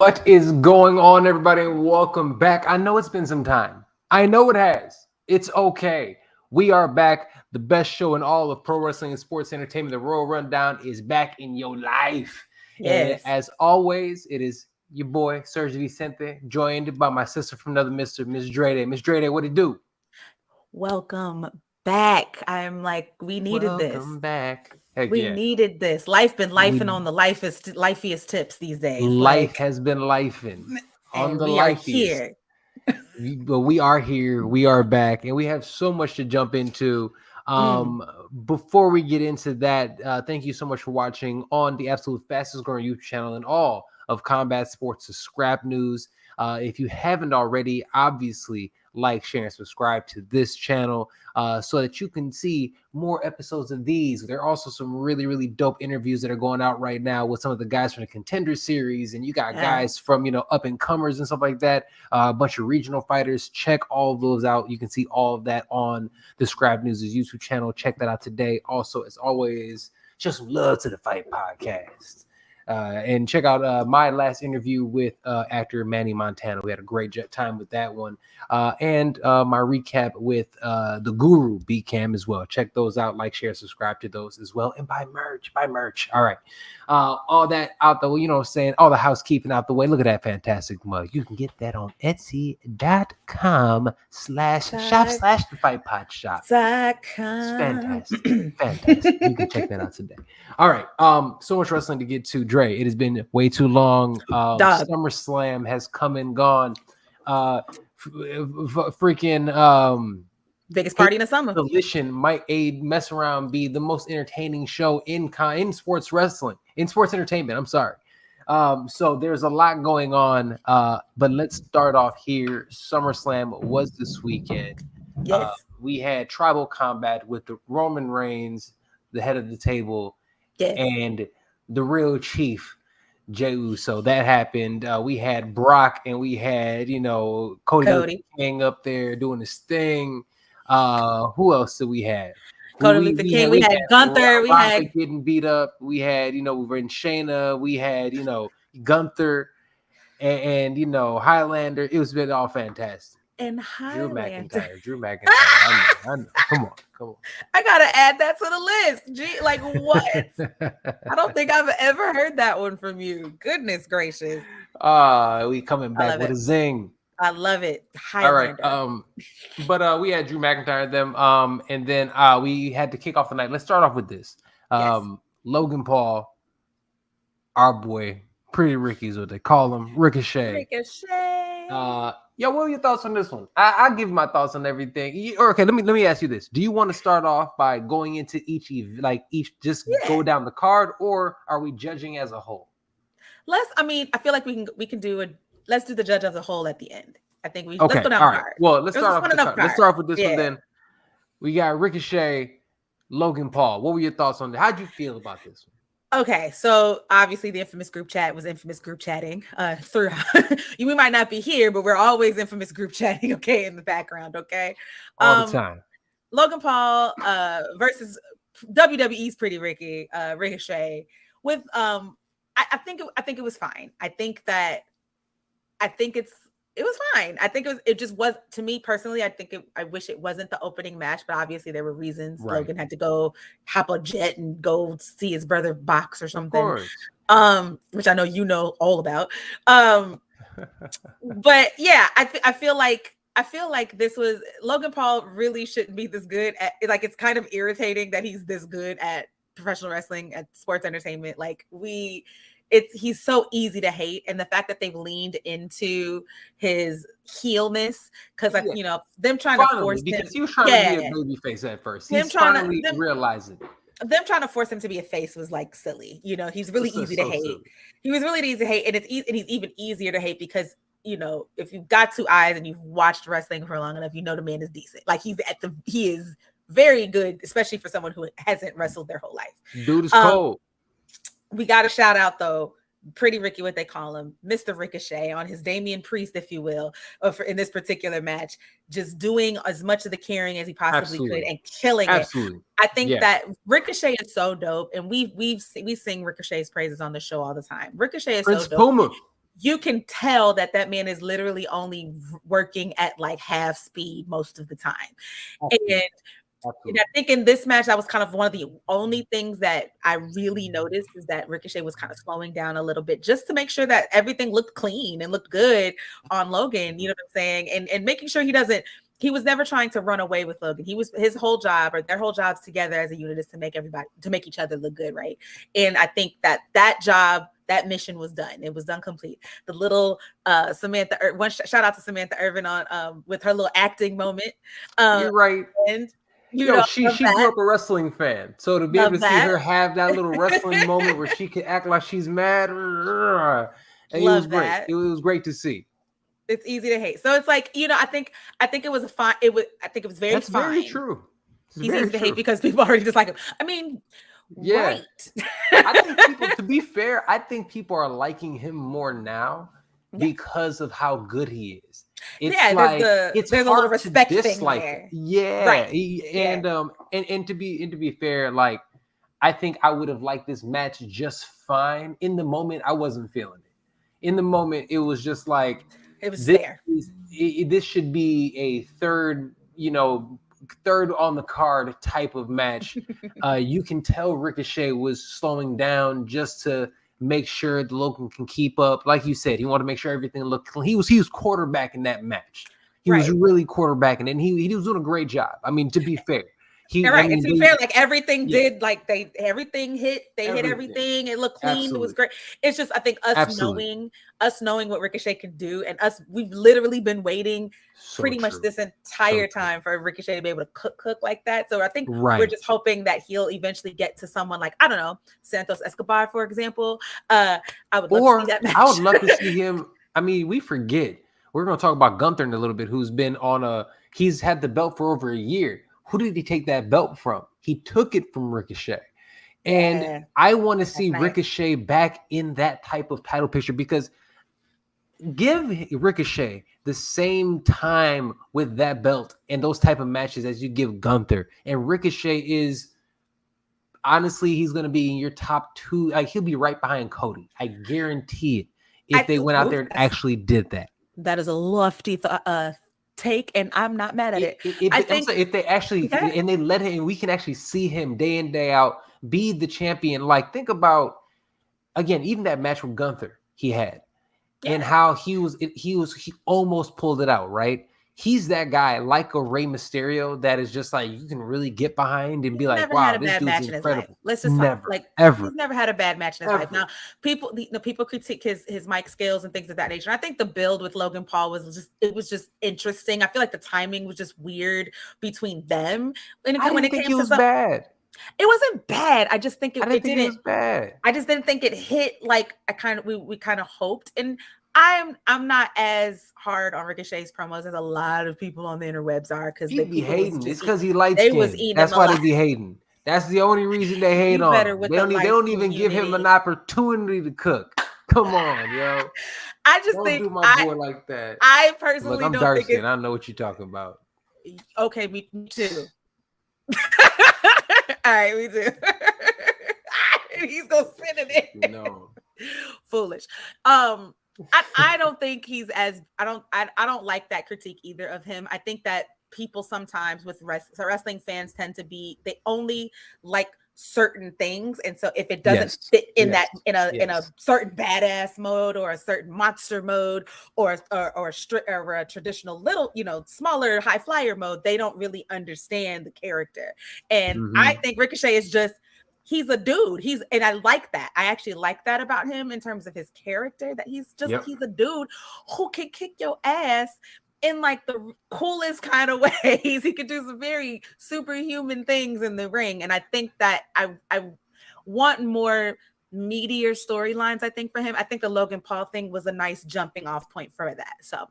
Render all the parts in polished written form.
What is going on, everybody? And welcome back. I know it's been some time. I know it has. It's okay. We are back. The best show in all of pro wrestling and sports entertainment. The Royal Rundown is back in your life. Yes. And as always, it is your boy, Serg Vicente, joined by my sister from another mister, Ms. Drede. Ms. Drede, what it do? Welcome back. I'm like, we needed Welcome back. Heck we yeah. needed this. Life been lifing on the lifeiest tips these days. Life has been lifing on and the we are lifeiest. here. But we are here. We are back, and we have so much to jump into. Before we get into that, thank you so much for watching on the absolute fastest growing YouTube channel in all of combat sports, the Scrap News. If you haven't already, obviously like, share, and subscribe to this channel so that you can see more episodes of these. There are also some really, really dope interviews that are going out right now with some of the guys from the Contender Series, and you got guys from, up and comers and stuff like that, a bunch of regional fighters. Check all of those out. You can see all of that on the Scrap News' YouTube channel. Check that out today. Also, as always, just some love to the Fight Podcast. And check out my last interview with actor Manny Montana. We had a great time with that one. And my recap with the Guru Beat Cam as well. Check those out. Like, share, subscribe to those as well. And buy merch. All right. All that out the way, what I'm saying? All the housekeeping out the way. Look at that fantastic mug. You can get that on Etsy.com/shop/the Fight Pod Shop. It's fantastic. Fantastic. You can check that out today. All right. So much wrestling to get to. Dre, it has been way too long. SummerSlam has come and gone. Freaking biggest party in the summer. Collision might mess around be the most entertaining show in sports wrestling, in sports entertainment. I'm sorry. So there's a lot going on. But let's start off here. SummerSlam was this weekend. Yes. We had tribal combat with the Roman Reigns, the head of the table, and the real chief, Jey Uso. That happened. We had Brock and we had, Cody King up there doing his thing. Who else did we have? Cody King. We had Gunther. We had getting beat up. We had, we were in Shayna. We had, Gunther and Highlander. It was been all fantastic. And Highlander. Drew McIntyre. I know. Come on. I gotta add that to the list. Gee, like what? I don't think I've ever heard that one from you. Goodness gracious. We coming back with a zing. I love it. Highlander. All right. But we had Drew McIntyre them. And then we had to kick off the night. Let's start off with this. Logan Paul, our boy, Pretty Ricky is what they call him. Ricochet. What are your thoughts on this one? I'll give my thoughts on everything. Okay, let me ask you this. Do you want to start off by going into each go down the card, or are we judging as a whole? I feel like we can do let's do the judge as a whole at the end. I think let's go down the card. Well, let's start off with this one then. We got Ricochet, Logan Paul. What were your thoughts on that? How'd you feel about this one? Okay, so obviously the infamous group chat was infamous group chatting through. We might not be here, but we're always infamous group chatting, okay, in the background, okay? All the time. Logan Paul versus WWE's Pretty Ricky, Ricochet with I think it was fine. I think it was fine. I think it just was, to me personally, I wish it wasn't the opening match, but obviously there were reasons. Right. Logan had to go hop a jet and go see his brother box or something. Which I know you know all about. But yeah, I feel like this was, Logan Paul really shouldn't be this good at, like, it's kind of irritating that he's this good at professional wrestling, at sports entertainment. Like he's so easy to hate, and the fact that they've leaned into his heelness, because them trying to force him, he was trying to be a baby face at first. He's finally realizing them trying to force him to be a face was like silly. He's really easy to hate. Silly. He was really easy to hate, and he's even easier to hate because if you've got two eyes and you've watched wrestling for long enough, the man is decent. Like he is very good, especially for someone who hasn't wrestled their whole life. Dude is cold. We got to shout out, though, Pretty Ricky, what they call him, Mr. Ricochet, on his Damian Priest, if you will, in this particular match, just doing as much of the carrying as he possibly could and killing it. I think that Ricochet is so dope, and we sing Ricochet's praises on the show all the time. Ricochet is Prince so dope. Puma. you can tell that man is literally only working at like half speed most of the time. Absolutely. And I think in this match, that was kind of one of the only things that I really noticed is that Ricochet was kind of slowing down a little bit just to make sure that everything looked clean and looked good on Logan. You know what I'm saying? And making sure he was never trying to run away with Logan. His whole job, or their whole jobs together as a unit, is to make each other look good, right? And I think that mission was done. It was done complete. The little Samantha, shout out to Samantha Irvin on with her little acting moment. You're right. And she grew up a wrestling fan, so to be able to see her have that little wrestling moment where she can act like she's mad, and it was great. It was great to see. It's easy to hate, so it's like I think it was fine. I think it was very. That's fine. Very true. He's easy to hate because people already dislike him. I mean, yeah. Right. I think people, to be fair, I think people are liking him more now because of how good he is. It's there's a little respect thing there. Yeah, right. And to be fair, like I think I would have liked this match just fine. In the moment, I wasn't feeling it. In the moment, it was just like it was there. This should be a third on the card type of match. You can tell Ricochet was slowing down just to make sure the Logan can keep up. Like you said, he wanted to make sure everything looked clean. He was quarterbacking that match. He was really quarterbacking, and he was doing a great job. I mean, to be fair. And to be fair, like everything did, like everything hit. They hit everything. It looked clean. Absolutely. It was great. It's just, I think us knowing what Ricochet can do, and we've literally been waiting pretty much this entire time for Ricochet to be able to cook like that. So I think we're just hoping that he'll eventually get to someone like, I don't know, Santos Escobar, for example. I would love to see that match. I would love to see him. I mean, we forget. We're going to talk about Gunther in a little bit, who's been he's had the belt for over a year. Who did he take that belt from? He took it from Ricochet. And I want to see Ricochet back in that type of title picture, because give Ricochet the same time with that belt and those type of matches as you give Gunther. And Ricochet is, honestly, he's going to be in your top two. Like, he'll be right behind Cody. I guarantee it, if they went out there and actually did that. That is a lofty take, and I'm not mad at it. I think if they actually and they let him, we can actually see him day in, day out be the champion. Like, think about again, even that match with Gunther he had, and how he almost pulled it out, right? He's that guy, like a Rey Mysterio, that is just like you can really get behind and be like, wow, this dude's incredible. Let's just never, he's never had a bad match in his life. Now, people critique his mic skills and things of that nature. And I think the build with Logan Paul was just interesting. I feel like the timing was just weird between them. When it came to bad. It wasn't bad. I just think it was bad. I just didn't think it hit like we kind of hoped. And I'm not as hard on Ricochet's promos as a lot of people on the interwebs are, because they be hating. It's because he light skinned. That's why they be hating. That's the only reason they hate on him. They don't even give him an opportunity to cook. Come on, yo. I just think do my boy like that. I personally I'm dark skinned. I know what you're talking about. Okay, me too. All right, me too. He's gonna send it in. No. Foolish. I don't think he's as I don't like that critique either of him. I think that people sometimes with wrestling fans tend to be, they only like certain things, and so if it doesn't fit in in a certain badass mode or a certain monster mode or a traditional little smaller high flyer mode, they don't really understand the character. And I think Ricochet is just, he's a dude. And I like that. I actually like that about him in terms of his character, that he's a dude who can kick your ass in like the coolest kind of ways. He could do some very superhuman things in the ring. And I think that I want more meatier storylines, I think, for him. I think the Logan Paul thing was a nice jumping off point for that. So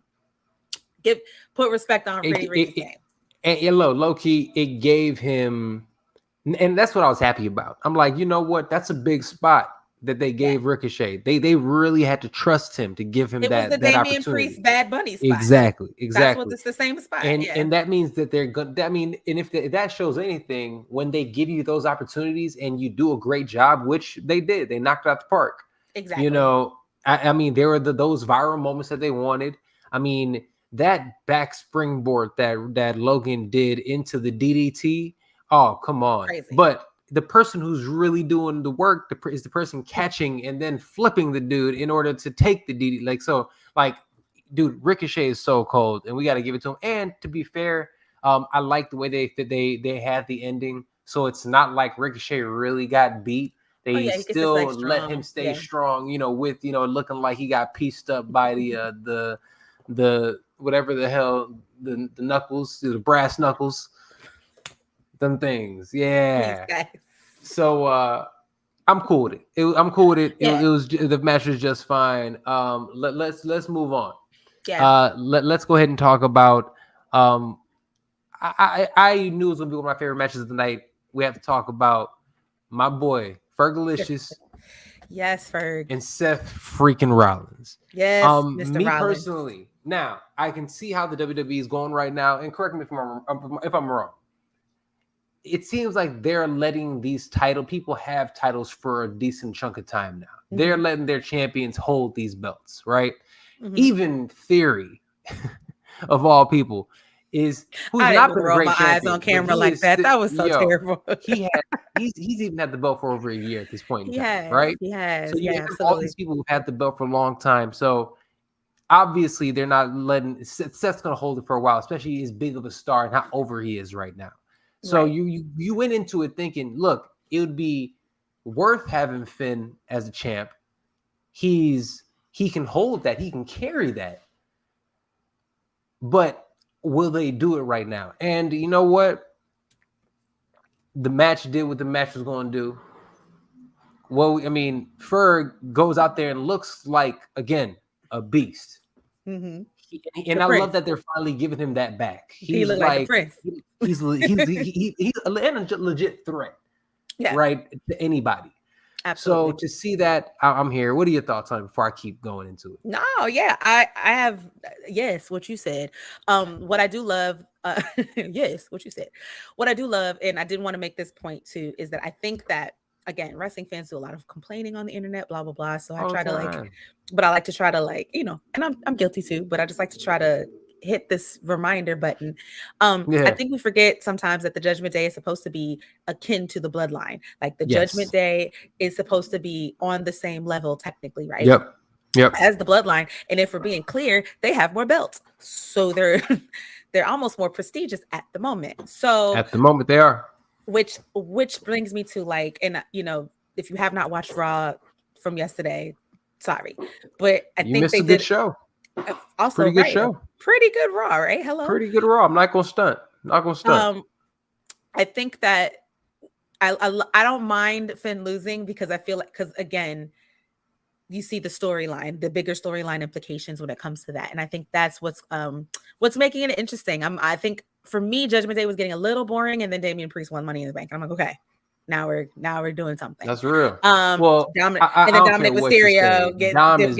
put respect on Ricky's name. And low key, it gave him, and that's what I was happy about. I'm like, you know what? That's a big spot that they gave Ricochet. They really had to trust him to give him that opportunity. It was the Damian Priest Bad Bunny spot. Exactly. That's what it's the same spot. And that means that they're good. I mean, and if that shows anything, when they give you those opportunities and you do a great job, which they did, they knocked it out the park. Exactly. I mean, there were those viral moments that they wanted. I mean, that back springboard that Logan did into the DDT. Oh, come on! Crazy. But the person who's really doing the work is the person catching and then flipping the dude in order to take the DDT. Like, dude, Ricochet is so cold, and we got to give it to him. And to be fair, I like the way they had the ending, so it's not like Ricochet really got beat. They still let him stay strong, with looking like he got pieced up by the whatever the hell, the knuckles, the brass knuckles, them things. Yeah. So I'm cool with it. I'm cool with it. Yeah. It was the match was just fine. Let's move on. Yeah. Let's go ahead and talk about. I knew it was gonna be one of my favorite matches of the night. We have to talk about my boy Fergalicious. Yes, Ferg. And Seth freaking Rollins. Yes, Mr. Me Rollins. Personally, now I can see how the WWE is going right now, and correct me if I'm wrong. It seems like they're letting these people have titles for a decent chunk of time now. Mm-hmm. They're letting their champions hold these belts, right? Mm-hmm. Even Theory, of all people, who's not been a great champion. Eyes on camera like that. That was so terrible. He's even had the belt for over a year at this point in time, right? He has. So you have all these people who've had the belt for a long time. So obviously they're not letting Seth's going to hold it for a while, especially as big of a star and how over he is right now. So right. you went into it thinking, look, it would be worth having Finn as a champ. He can hold that. He can carry that. But will they do it right now? And you know what? The match did what the match was going to do. Well, I mean, Ferg goes out there and looks like, again, a beast. Mm-hmm. And I love that they're finally giving him that back. He looks like a prince. He's a legit threat, right, to anybody. Absolutely. So to see that, I'm here. What are your thoughts on it before I keep going into it? No, yeah, I have, yes, what you said. What I do love, yes, what you said. What I do love, and I did want to make this point too, is that I think that, again, wrestling fans do a lot of complaining on the internet, blah, blah, blah. So I try to but I like to try to and I'm guilty too, but I just like to try to hit this reminder button. I think we forget sometimes that the Judgment Day is supposed to be akin to the Bloodline. Like the Judgment Day is supposed to be on the same level technically, right? Yep. As the Bloodline. And if we're being clear, they have more belts. So they're almost more prestigious at the moment. So at the moment they are. Which brings me to if you have not watched Raw from yesterday, sorry. But I think missed a good show. Also, pretty good show. Pretty good Raw, right? Hello. Pretty good Raw. I'm not gonna stunt. I think that I don't mind Finn losing because I feel like again, you see the storyline, the bigger storyline implications when it comes to that, and I think that's what's making it interesting. I think for me, Judgment Day was getting a little boring, and then Damian Priest won Money in the Bank. And I'm like, okay. Now we're doing something. That's real. Well, and then Dominic Mysterio Dom has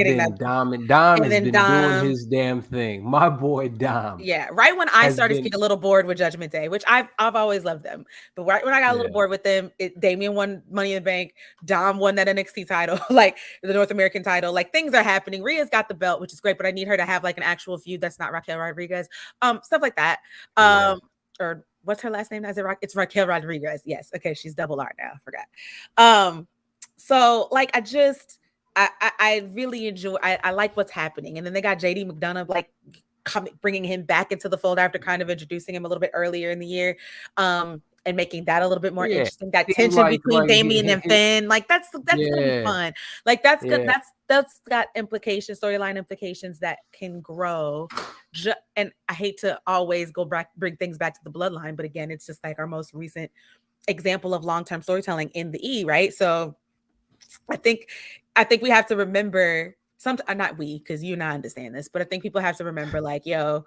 been doing his damn thing. My boy Dom. Yeah, right when I started getting a little bored with Judgment Day, which I've always loved them, but right when I got a little bored with them, Damian won Money in the Bank. Dom won that NXT title, like the North American title. Like things are happening. Rhea's got the belt, which is great, but I need her to have like an actual feud that's not Raquel Rodriguez. Stuff like that. Or what's her last name? It's Raquel Rodriguez. Yes. Okay. She's double R now. I forgot. So like, I really enjoy, I like what's happening. And then they got JD McDonough, like bringing him back into the fold after kind of introducing him a little bit earlier in the year. And making that a little bit more interesting. That tension between Damian and Finn, like that's gonna be fun. Like that's good. That's got storyline implications that can grow. And I hate to always bring things back to the Bloodline, but again, it's just like our most recent example of long-term storytelling in the E, right? So I think we have to remember not we, because you and I understand this, but I think people have to remember, like, the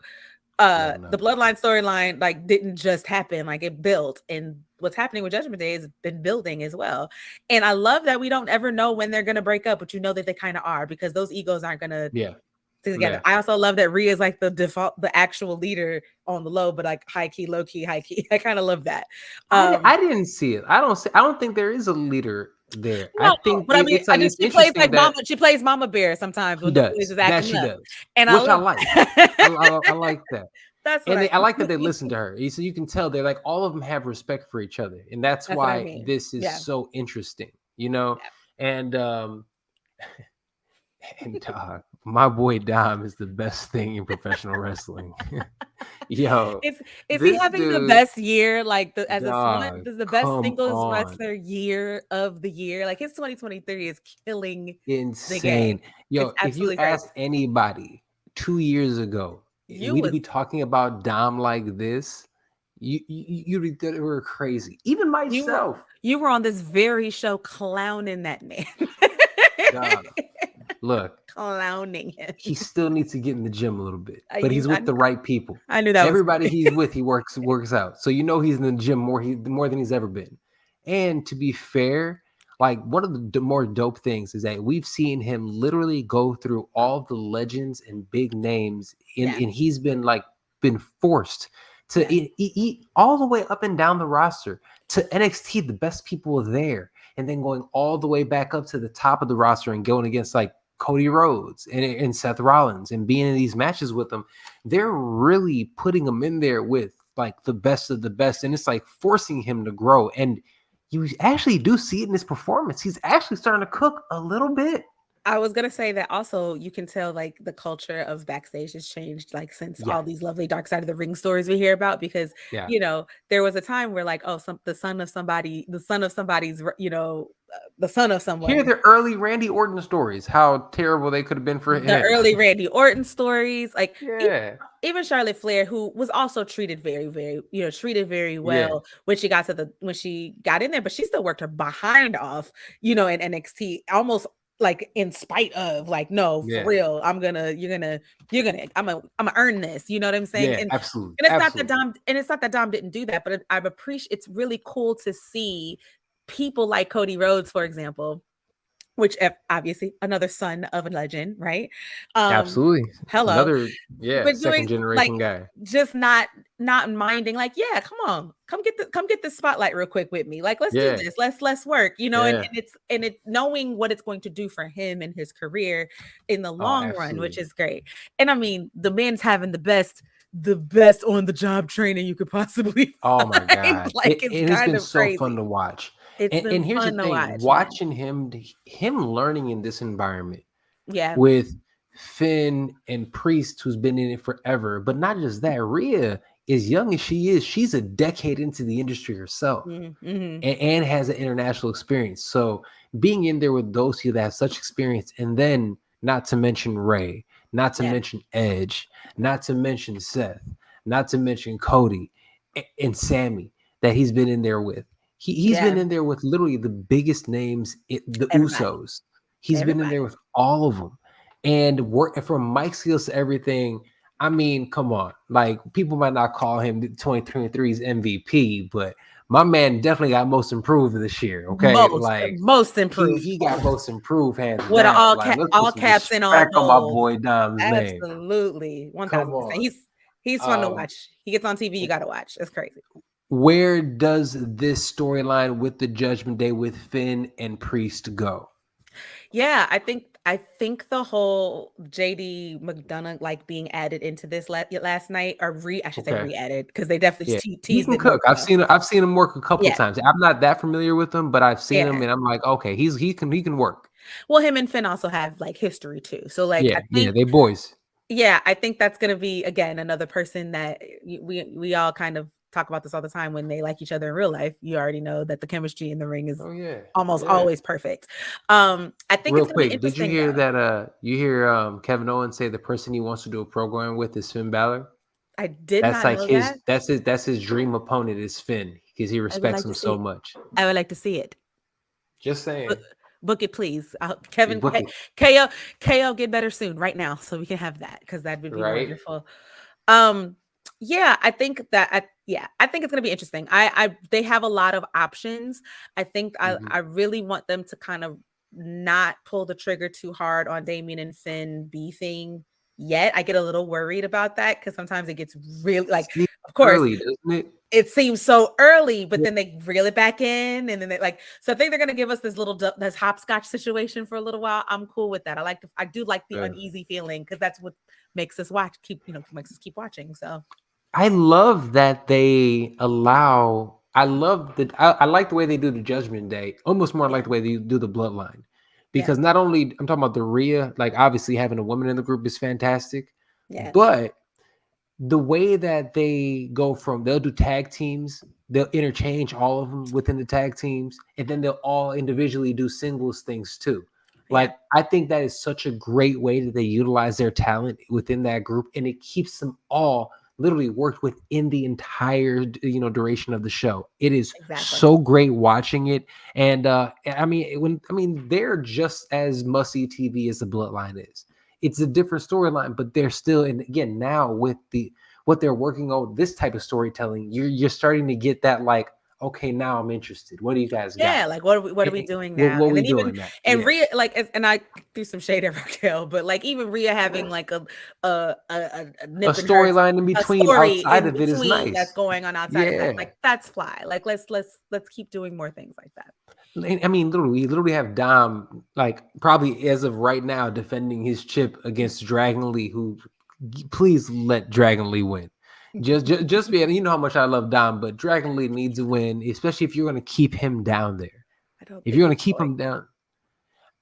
Bloodline storyline like didn't just happen, like it built, and what's happening with Judgment Day has been building as well. And I love that we don't ever know when they're gonna break up, but you know that they kind of are, because those egos aren't gonna stick together. I also love that Rhea is like the actual leader on the low, but like high key, low key, high key. I kind of love that. I didn't see it. I don't think there is a leader there. I No, think but I mean, it's like it's she plays interesting like that Mama. She plays Mama Bear sometimes she when the boys does is that. acting She up, does, and I which I love like. that. I like that. That's what And I I like that they mean. listen to her. So you can tell they're like all of them have respect for each other, and that's That's what I why mean. this is Yeah. so interesting, you know. Yeah. And my boy Dom is the best thing in professional wrestling. Yo, Is he this having the dude, best year? Like as a dog, this is the best come singles on, wrestler year of the year. Like his 2023 is killing the game. insane. It's Yo, if you absolutely crazy. asked anybody 2 years ago, You we'd was be talking about Dom like this, you'd be that we're crazy. Even you were myself, you were on this very show clowning that man. dog. Look, Clowning him. he still needs to get in the gym a little bit, but You he's with the right people. I knew that was Everybody he's with, he works out. So you know he's in the gym more than he's ever been. And to be fair, like one of the more dope things is that we've seen him literally go through all the legends and big names, yeah. and he's been forced to Yeah. eat all the way up and down the roster to NXT, the best people there, and then going all the way back up to the top of the roster and going against like Cody Rhodes and Seth Rollins and being in these matches with them. They're really putting him in there with like the best of the best, and it's like forcing him to grow. And you actually do see it in his performance. He's actually starting to cook a little bit. I was gonna say that also you can tell like the culture of backstage has changed like since Yeah, all these lovely dark side of the ring stories we hear about because yeah. there was a time where like the son of somebody's the son of Hear someone. the early Randy Orton stories, how terrible they could have been for The him. early Randy Orton stories, like Yeah, even Charlotte Flair, who was also treated very, very, treated very yeah, well when she got in there, but she still worked her behind off, in NXT, almost like in spite of, like, no, for yeah, real, I'm gonna earn this. You know what I'm saying? yeah. And Absolutely, and absolutely. it's not that Dom didn't do that, but I appreciate. It's really cool to see people like Cody Rhodes, for example, which obviously another son of a legend, right? Um, Absolutely. hello, Another, yeah, but doing second like generation guy. just not minding, like, yeah, come on, come get this spotlight real quick with me. Like, let's do Yeah, this. Let's work, yeah. and it's knowing what it's going to do for him and his career in the Oh, long run, which absolutely. is great. And I mean, the man's having the best on the job training you could possibly Oh my find. God. Like, it's It has kind been of so fun crazy. to watch. It's been And here's the fun to thing, watch, man. watching him learning in this environment Yeah. with Finn and Priest, who's been in it forever. But not just that, Rhea, as young as she is, she's a decade into the industry herself Mm-hmm. and has an international experience. So being in there with those two that have such experience, and then not to mention Ray, not to Yeah. mention Edge, not to mention Seth, not to mention Cody and Sammy that he's been in there with. He's been Yeah. in there with literally the biggest names, the Everybody. Usos. He's been in there Everybody. with all of them. And work from Mike skills to everything. I mean, come on. Like, people might not call him 2023's MVP, but my man definitely got most improved this year. Okay, like Most he improved. he got most improved hands With an down. Like, let's put all some caps and all respect on my bold. boy Dom's name. Absolutely. Come 1000%. on. He's fun to watch. He gets on TV, you gotta watch. It's crazy. Where does this storyline with the Judgment Day with Finn and Priest go? Yeah, I think the whole JD McDonough like being added into this last night, or I should say Okay. re-added, because they definitely Yeah, he teased can it more cook. so. I've seen him work a couple Yeah, times. I'm not that familiar with him, but I've seen yeah. him, and I'm like, okay, he can work. Well, him and Finn also have like history too. So like Yeah, yeah, they boys. I think that's gonna be again another person that we all kind of talk about this all the time. When they like each other in real life, you already know that the chemistry in the ring is Oh yeah, almost yeah. always perfect. I think Real it's gonna be quick, did you interesting hear though. that? You hear Kevin Owens say the person he wants to do a program with is Finn Balor? I did That's not like know that. that's his dream opponent is Finn because he I would respects like him to see so it. much. I would like to see it. Just Book, saying, book it, please. you Kevin book it, KO get better soon, right now, so we can have that because that would be right? wonderful. Um, yeah, I think it's gonna be interesting. They have a lot of options. I think Mhm. I really want them to kind of not pull the trigger too hard on Damien and Finn beefing. yet. I get a little worried about that because sometimes it gets really like, See, of course, early, doesn't it? it seems so early, but then they reel it back in, and then they like. So I think they're gonna give us this hopscotch situation for a little while. I'm cool with that. I do like the uneasy feeling because that's what makes us makes us keep watching. So I love that they allow. I like the way they do the Judgment Day. Almost more like the way they do the Bloodline, because not only I'm talking about the Rhea, like obviously having a woman in the group is fantastic, but the way that they go from they'll do tag teams, they'll interchange all of them within the tag teams, and then they'll all individually do singles things too. Like I think that is such a great way that they utilize their talent within that group, and it keeps them all literally worked within the entire duration of the show. It is so great watching it, and I mean they're just as must-see TV as the Bloodline is. It's a different storyline, but they're still, and again, now with what they're working on, this type of storytelling, you're starting to get that like, okay, now I'm interested. What do you guys got? Yeah, like what are we doing now? What and we then doing even now? and Rhea and I threw some shade at Raquel, but like even Rhea having like a nip in her storyline in between, story outside in of it is between nice. that's going on outside of that. Like that's fly. Like let's keep doing more things like that. I mean, literally have Dom like probably as of right now defending his chip against Dragon Lee, who please let Dragon Lee win. Just be, you know how much I love Dom, but Dragon Lee needs to win, especially if you're going to keep him down there. If you're going to keep him down,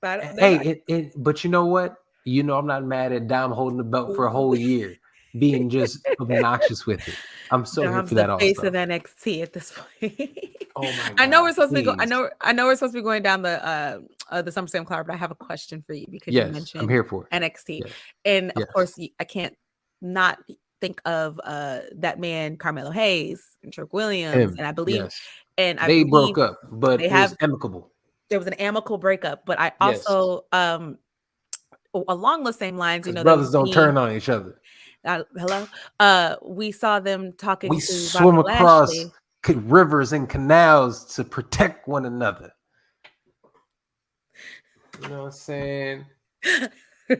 but you know what? You know I'm not mad at Dom holding the belt for a whole year, being just obnoxious with it. I'm so here for that. Also, face of NXT at this point. Oh my God! I know we're supposed to be going. I know we're supposed to be going down the SummerSlam card, but I have a question for you because you mentioned I'm here for it. NXT, and of course I can't not think of that man Carmelo Hayes and Trick Williams, and I believe, they broke up, but it was amicable. There was an amicable breakup, but I also along the same lines, brothers don't turn on each other. Hello, we saw them talking. We to swim Bobby across Lashley. Rivers and canals to protect one another. You know what I'm saying?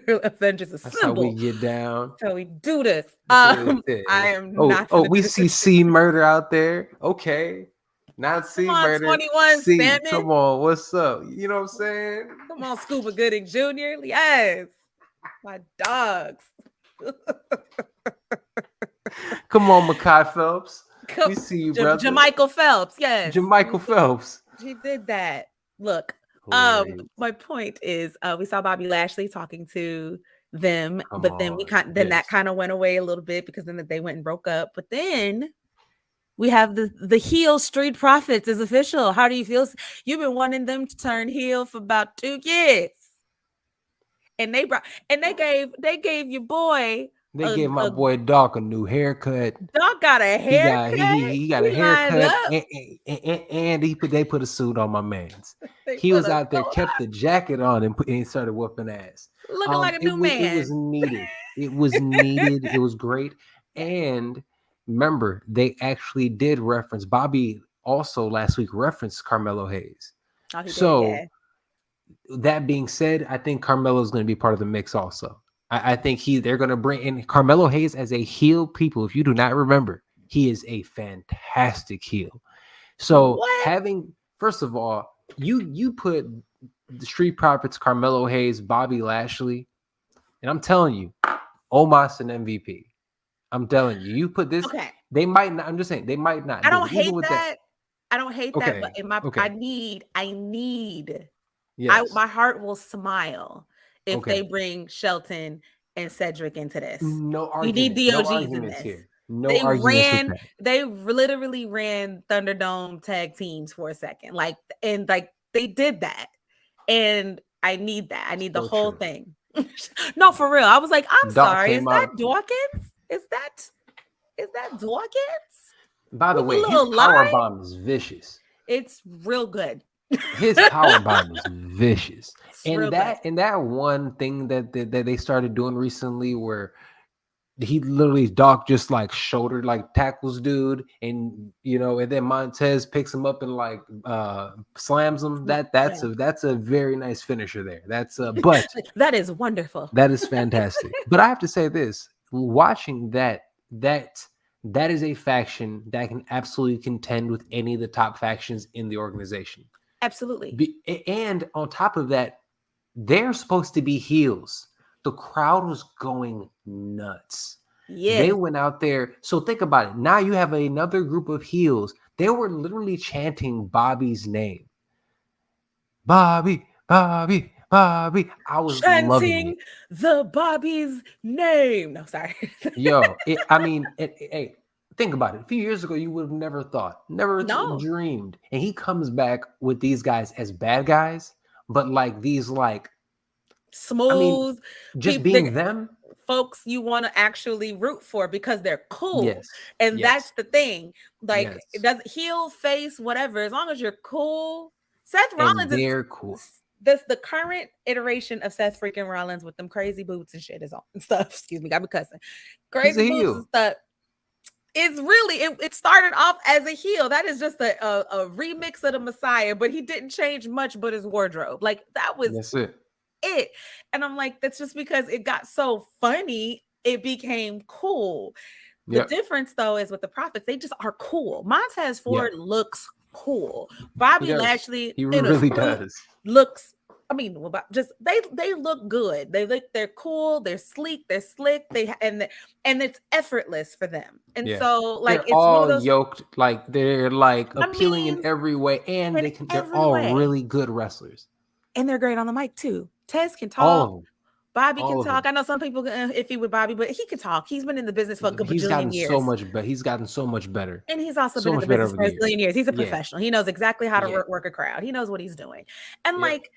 Avengers Assemble. That's how we get down. That's how we do this. I am not. We see C Murder out there. Okay. Not C Murder. 21 C, Salmon. come on, what's up? You know what I'm saying? Come on, Scuba Gooding Jr. Yes, my dogs. Come on, Makai Phelps. We see you, brother. Jamichael Phelps. Yes, Jamichael Phelps. She did that. Look, my point is, we saw Bobby Lashley talking to them, but then that kind of went away a little bit because then they went and broke up. But then we have the heel Street Profits is official. How do you feel? You've been wanting them to turn heel for about 2 years, and they gave your boy. They gave my boy Doc a new haircut. Doc got a haircut. He got a haircut, and they put a suit on my man's. He was out there, kept the jacket on, and started whooping ass. Looking like a new man. It was needed. It was needed. It was great. And remember, they actually did reference Bobby. Also, last week referenced Carmelo Hayes. That being said, I think Carmelo is going to be part of the mix also. I think they're going to bring in Carmelo Hayes as a heel. People, if you do not remember, he is a fantastic heel. So first of all, you put the Street Profits, Carmelo Hayes, Bobby Lashley, and I'm telling you, Omos and MVP. I'm telling you, you put this. Okay. They might not. I'm just saying they might not. I don't hate that. I don't hate that, but in my I need. Yes. My heart will smile if they bring Shelton and Cedric into this. No argument. We need DOGs in this. Here. They literally ran Thunderdome tag teams for a second. They did that. And I need that. I need the whole thing. No, for real. I was like, I'm sorry. Is that Dawkins? Is that Dawkins? By the way, his powerbomb is vicious. It's real good. His powerbomb is vicious. And that one thing that they started doing recently where he literally Doc just like shoulder like tackles dude, and and then Montez picks him up and like slams him. That's a very nice finisher there. That's but that is wonderful. that is fantastic. But I have to say this: watching that is a faction that can absolutely contend with any of the top factions in the organization. Absolutely. And on top of that, they're supposed to be heels. The crowd was going nuts. Yeah. They went out there. So think about it. Now you have another group of heels. They were literally chanting Bobby's name. Bobby, Bobby, Bobby. I was loving it. The Bobby's name. No, sorry. Yo, hey, think about it. A few years ago, you would have never thought, dreamed. And he comes back with these guys as bad guys, but like these like smooth, just being them. Folks you want to actually root for because they're cool. Yes. And that's the thing. Like it doesn't heel, face, whatever. As long as you're cool. Seth Rollins is cool. The current iteration of Seth freaking Rollins with them crazy boots and shit is on and stuff. Excuse me, got me cussing. Crazy boots and stuff. It's really it started off as a heel. That is just a remix of the Messiah, but he didn't change much but his wardrobe. Like that's it. And I'm like, that's just because it got so funny, it became cool. The difference though is with the Prophets, they just are cool. Montez Ford looks cool. Bobby Lashley, he really does. Looks, just they look good. They're cool. They're sleek. They're slick. And it's effortless for them. And so like they're it's all one of those, yoked. Like they're like appealing in every way, and they're all really good wrestlers. And they're great on the mic too. Tez can talk. Bobby can talk. I know some people iffy with Bobby, but he can talk. He's been in the business for a bajillion years. He's gotten so much better. And he's also been in the business for a billion years. He's a professional. He knows exactly how to work a crowd. He knows what he's doing. And like,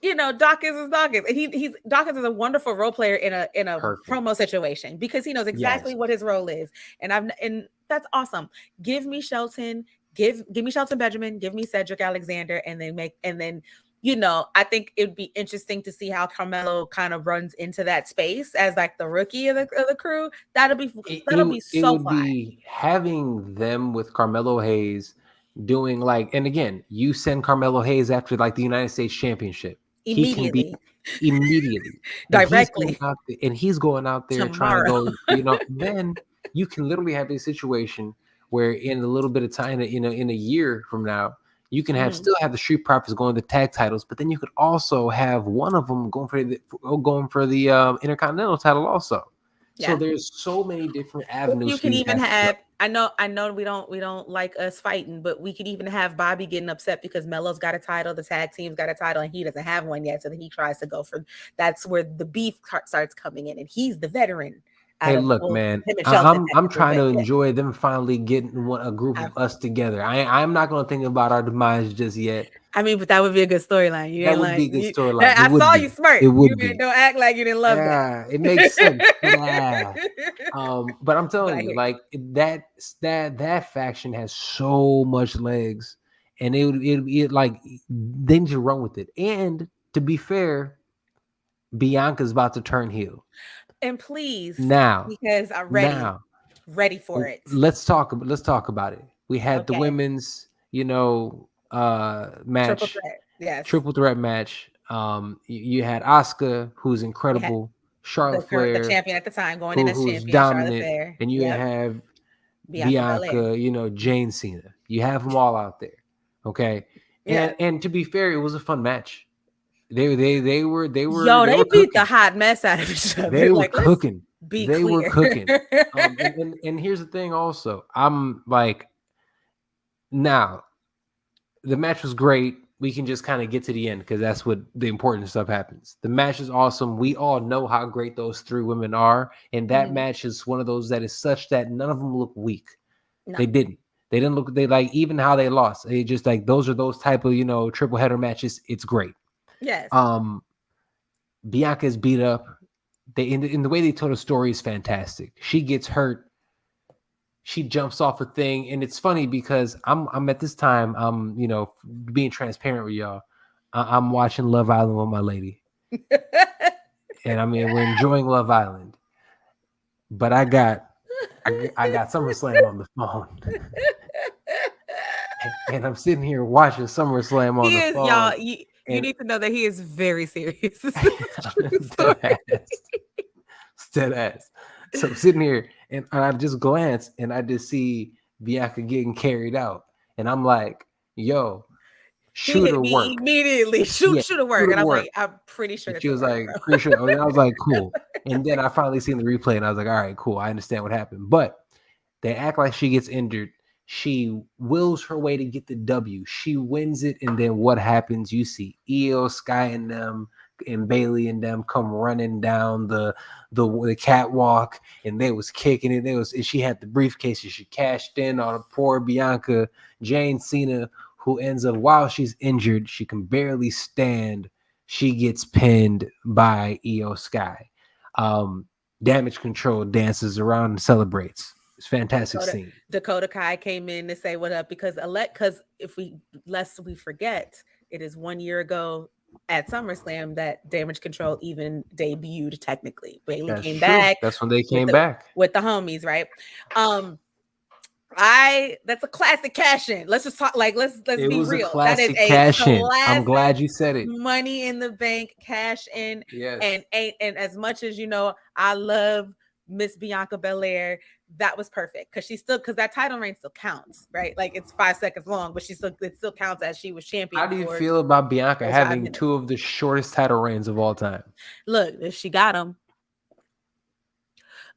Dawkins is Dawkins. And Dawkins is a wonderful role player in a promo situation because he knows exactly what his role is. And that's awesome. Give me Shelton, give me Shelton Benjamin, give me Cedric Alexander, and then I think it would be interesting to see how Carmelo kind of runs into that space as like the rookie of the crew. That'll be so fun. Having them with Carmelo Hayes doing like, and again, you send Carmelo Hayes after like the United States Championship. Immediately. Directly. And he's going out there trying to go, then you can literally have a situation where in a little bit of time, in a year from now, you can still have the Street Profits going to the tag titles, but then you could also have one of them going for the Intercontinental title also. Yeah. So there's so many different avenues. You can even have. I know we don't like us fighting, but we could even have Bobby getting upset because Melo's got a title, the tag team's got a title, and he doesn't have one yet. So then he tries to go for. That's where the beef starts coming in, and he's the veteran. Hey, look, man, I'm trying to enjoy them finally getting a group of us together. I'm not going to think about our demise just yet. But that would be a good storyline. That would be a good storyline. I saw you smirk. It would be. Don't act like you didn't love that. It makes sense. But I'm telling you, like that faction has so much legs, and it like they need to run with it. And to be fair, Bianca's about to turn heel. And please, now, because I'm ready for it. Let's talk about it. We had the women's, match, triple threat match. You had Asuka, who's incredible, Charlotte Flair, the champion at the time, going in as champion, dominant, Charlotte Flair, and you have Bianca, Jane Cena. You have them all out there, okay? And to be fair, it was a fun match. They were they beat the hot mess out of each other. They were cooking. They were cooking. And here's the thing also. I'm like, now the match was great. We can just kind of get to the end because that's what the important stuff happens. The match is awesome. We all know how great those three women are. And that match is one of those that is such that none of them look weak. No. They didn't look, they like, even how they lost. They just like, those are those type of, triple header matches. It's great. Yes. Bianca's beat up. In the way they told the story is fantastic. She gets hurt. She jumps off a thing, and it's funny because I'm at this time, being transparent with y'all. I'm watching Love Island with my lady, and we're enjoying Love Island. but I got SummerSlam on the phone, and I'm sitting here watching SummerSlam on He the is, phone, y'all. You and need to know that he is very serious. This is a true dead story. ass, dead ass. So I'm sitting here, and I just glance, and I just see Bianca getting carried out, and I'm like, "Yo, He shoot hit or me work." immediately. Yeah, Shoot to shoot work. or And I'm work. like, I'm pretty sure And it's she a was work, like, bro. pretty sure. And I was like, cool. And then I finally seen the replay, and I was like, all right, cool. I understand what happened. But they act like she gets injured. She wills her way to get the W. She wins it, and then what happens? You see Io, Sky, and them, and Bailey and them come running down the catwalk, and they was kicking it. And she had the briefcase, and she cashed in on a poor Bianca. Jane Cena, who ends up while she's injured, she can barely stand. She gets pinned by Io Sky. Damage Control dances around and celebrates. It's a fantastic scene. Dakota Kai came in to say what up because lest we forget, it is 1 year ago at SummerSlam that Damage Control even debuted technically. Bailey That's came true. back That's when they with came back. the homies, right? That's a classic cash in. Let's just talk let's It be was a real. That is classic a cash in. I'm classic glad you said it. Money in the Bank cash in. Yes. And as much as I love Miss Bianca Belair, that was perfect because that title reign still counts, right? Like it's 5 seconds long, but it still counts as she was champion. How do you feel about Bianca having minutes. 2 of the shortest title reigns of all time? Look, she got them.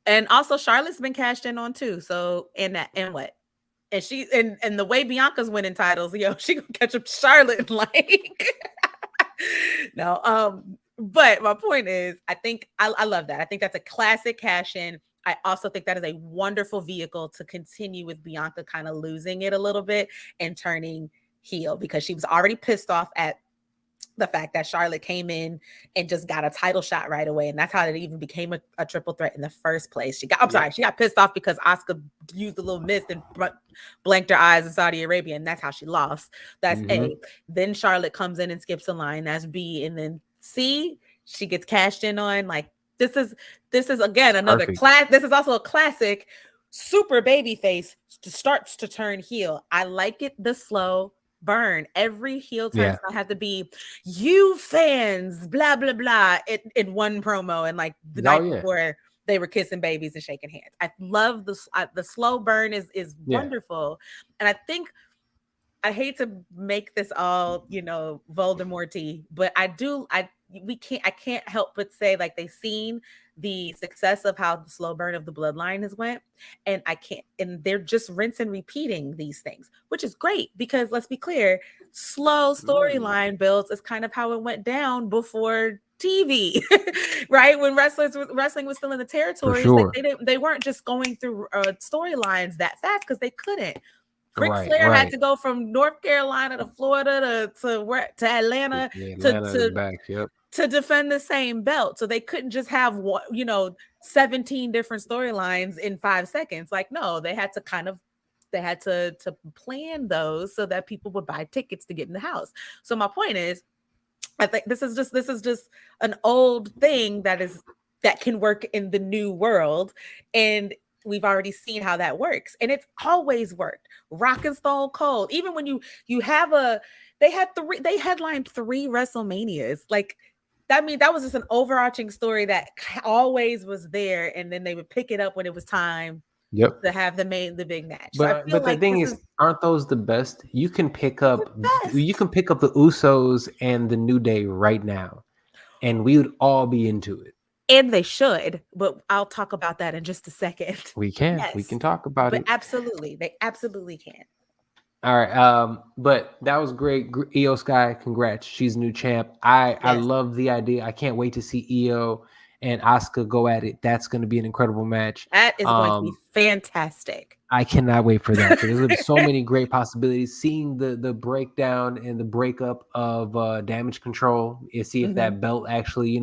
And also Charlotte's been cashed in on too. So and what? And she and the way Bianca's winning titles, she gonna catch up to Charlotte like no. But my point is, I think I love that. I think that's a classic cash in. I also think that is a wonderful vehicle to continue with Bianca kind of losing it a little bit and turning heel because she was already pissed off at the fact that Charlotte came in and just got a title shot right away. And that's how it even became a triple threat in the first place. She got pissed off because Asuka used a little mist and blanked her eyes in Saudi Arabia. And that's how she lost. That's A. Then Charlotte comes in and skips a line. That's B. And then C, she gets cashed in on. Like, this is again another class. This is also a classic super baby face starts to turn heel. I like it the slow burn. Every heel turn gonna have to be you fans, blah blah blah, in one promo, and like the night before they were kissing babies and shaking hands. I love the slow burn is wonderful, and I think I hate to make this all Voldemort-y, but I can't help but say like they've seen the success of how the slow burn of the bloodline has went, and they're just rinse and repeating these things, which is great because let's be clear, slow storyline builds is kind of how it went down before TV, right? When wrestling was still in the territories, sure. they weren't just going through storylines that fast because they couldn't. Ric Flair had to go from North Carolina to Florida to Atlanta to defend the same belt. So they couldn't just have 17 different storylines in 5 seconds. Like, no, they had to plan those so that people would buy tickets to get in the house. So my point is, I think this is just an old thing that can work in the new world. And we've already seen how that works, and it's always worked. Rock and Stone Cold, even when you have they headlined 3 WrestleManias. Like that was just an overarching story that always was there, and then they would pick it up when it was time to have the big match. But the thing is, aren't those the best? You can pick up the Usos and the New Day right now, and we would all be into it. And they should, but I'll talk about that in just a second. We can talk about it. Absolutely, they absolutely can. All right, but that was great. Io Sky, congrats! She's new champ. I love the idea. I can't wait to see Io and Asuka go at it. That's going to be an incredible match. That is going to be fantastic. I cannot wait for that. There's going to be so many great possibilities. Seeing the breakdown and the breakup of Damage Control, and see if that belt actually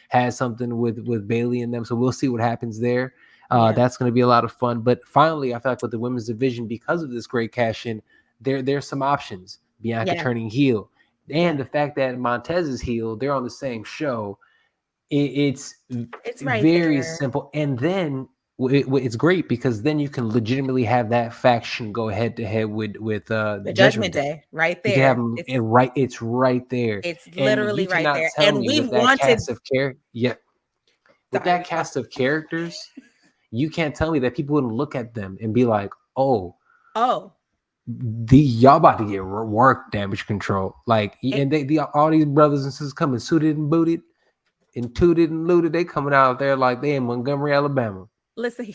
has something with Bailey and them. So we'll see what happens there. That's going to be a lot of fun. But finally, I feel like with the women's division, because of this great cash in, there's some options. Bianca turning heel, and the fact that Montez is heel, they're on the same show. It's right very simple. And then it's great because then you can legitimately have that faction go head to head with The the Judgment Judgment Day. Day, right You can have there. them right. It's right there, It's and you literally right cannot there. tell And me we've with that wanted. cast of with Sorry, that cast of characters, you can't tell me that people wouldn't look at them and be like, "Oh, oh, y'all about to get work damage control." Like, and they all these brothers and sisters coming suited and booted and tooted and looted. They coming out there like they in Montgomery, Alabama. listen.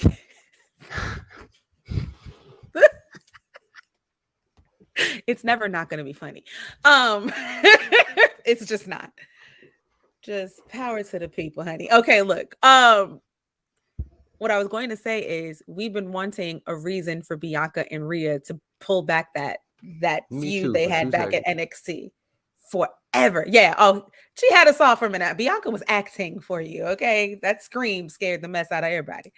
It's never not going to be funny. It's just not. Just power to the people, honey. Okay, look. What I was going to say is we've been wanting a reason for Bianca and Rhea to pull back that Me feud too. they For had 2 back at seconds. NXT forever. Yeah. Oh, she had us all for a minute. Bianca was acting for you. Okay. That scream scared the mess out of everybody.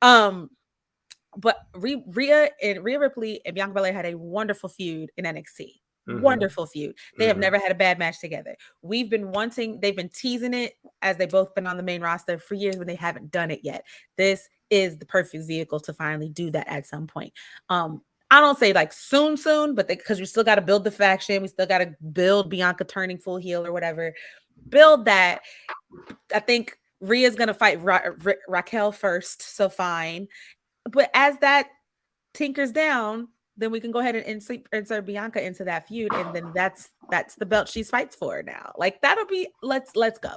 But Rhea Ripley and Bianca Belair had a wonderful feud in NXT. Wonderful feud. They have never had a bad match together. They've been teasing it as they've both been on the main roster for years, but they haven't done it yet. This is the perfect vehicle to finally do that at some point. I don't say like soon, but because we still got to build the faction, we still got to build Bianca turning full heel or whatever. Build that. I think Rhea's gonna fight Raquel first, so fine. But as that tinkers down, then we can go ahead and insert Bianca into that feud, and then that's the belt she fights for now. Like that'll be let's go.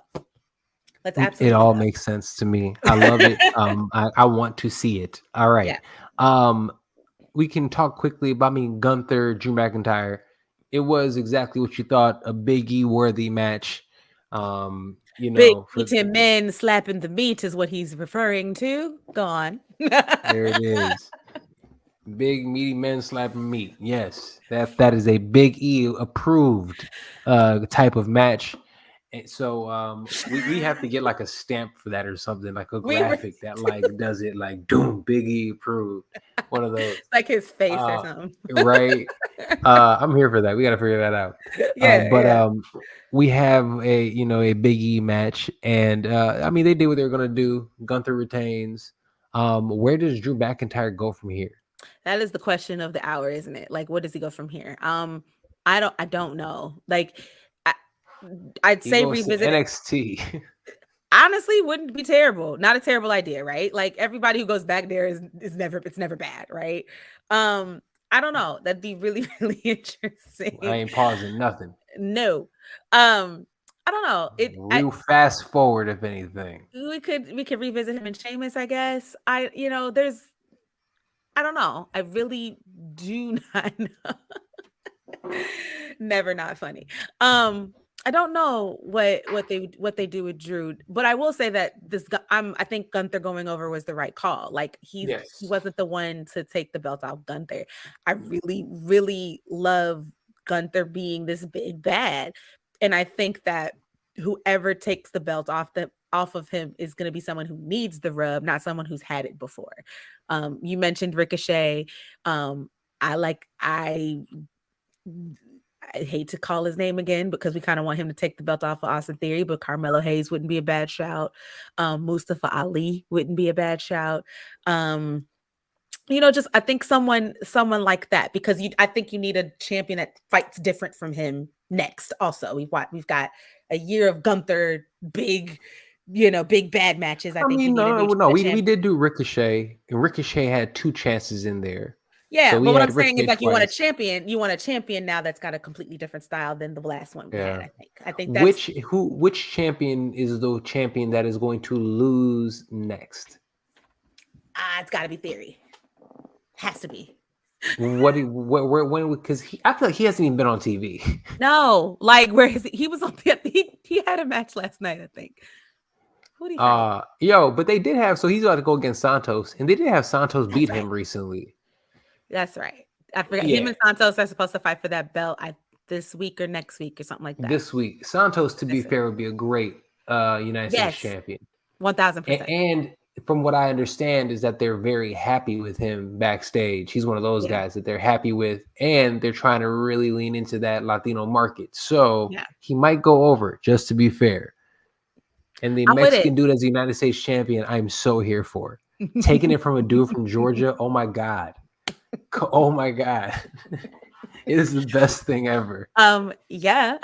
Let's absolutely. It all go. makes sense to me. I love it. I want to see it. All right. Yeah. We can talk quickly about Gunther, Drew McIntyre. It was exactly what you thought, a Big E worthy match. Big For eating men slapping the meat is what he's referring to. Go on. there it is. Big meaty men slapping meat. Yes, that is a Big E approved type of match. And so we have to get like a stamp for that or something, like a graphic that like does it like doom Big E approved. One of those. Like his face or something. Right. I'm here for that. We gotta figure that out. Yeah. We have a Big E match, and they did what they were gonna do. Gunther retains. Where does Drew McIntyre go from here? That is the question of the hour, isn't it? Like, where does he go from here? I don't know. Like, I'd He say goes to revisit it. NXT. Honestly, wouldn't be terrible. Not a terrible idea, right? Like everybody who goes back there is never bad, right? I don't know. That'd be really, really interesting. I ain't pausing nothing. No. I don't know. Real fast forward, if anything. We could revisit him in Sheamus, I guess. I don't know. I really do not know. Never not funny. I don't know what they do with Drew, but I will say that I think Gunther going over was the right call. Like he wasn't the one to take the belt off Gunther. I really, really love Gunther being this big bad, and I think that whoever takes the belt off of him is going to be someone who needs the rub, not someone who's had it before. You mentioned Ricochet. I hate to call his name again because we kind of want him to take the belt off of Austin Theory, but Carmelo Hayes wouldn't be a bad shout. Mustafa Ali wouldn't be a bad shout. Just I think someone like that, because I think you need a champion that fights different from him next. Also, we've got a year of Gunther big bad matches. I think you need a new champion. We did do Ricochet, and Ricochet had 2 chances in there. Yeah, so but what I'm saying Ricochet is like twice. you want a champion now that's got a completely different style than the last one we had. I think that's which champion is the champion that is going to lose next? It's got to be Theory. Has to be. When? Because I feel like he hasn't even been on TV. No, like where is he? He was on. He had a match last night, I think. Who did he fight? But they did have. So he's about to go against Santos, and they did have Santos beat him recently. That's right. I forgot. Him and Santos are supposed to fight for that belt this week or next week or something like that. This week, Santos, to be fair, would be a great United States champion. 1000%. And from what I understand is that they're very happy with him backstage. He's one of those guys that they're happy with, and they're trying to really lean into that Latino market. So he might go over, just to be fair. And the Mexican dude as the United States champion, I'm so here for. taking it from a dude from Georgia. Oh my god. Oh my god. It is the best thing ever. Yeah.